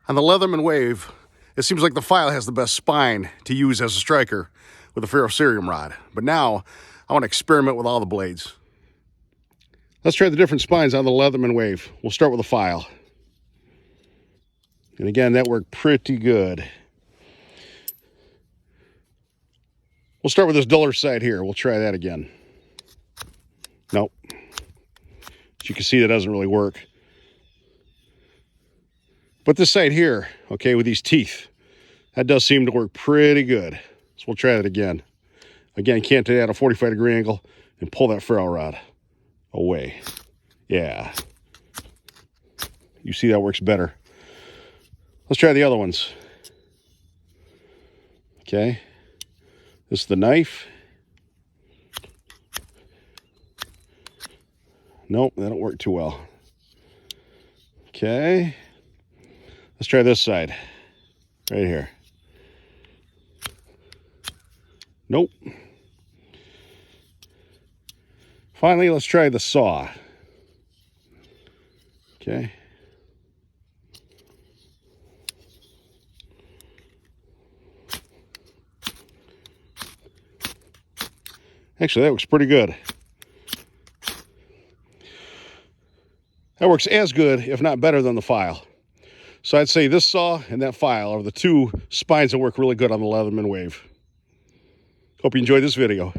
On the Leatherman Wave, it seems like the file has the best spine to use as a striker with a Ferrocerium rod. But now, I want to experiment with all the blades. Let's try the different spines on the Leatherman Wave. We'll start with a file. And again, that worked pretty good. We'll start with this duller side here. We'll try that again. Nope. As you can see, that doesn't really work. But this side here, okay, with these teeth, that does seem to work pretty good. So we'll try that again. Again, can't do that at a 45-degree angle and pull that ferro rod away. Yeah. You see that works better. Let's try the other ones. Okay. This is the knife. Nope, that don't work too well. Okay. Let's try this side. Right here. Nope. Finally, let's try the saw. Okay. Actually, that looks pretty good. That works as good, if not better, than the file. So I'd say this saw and that file are the two spines that work really good on the Leatherman Wave. Hope you enjoyed this video.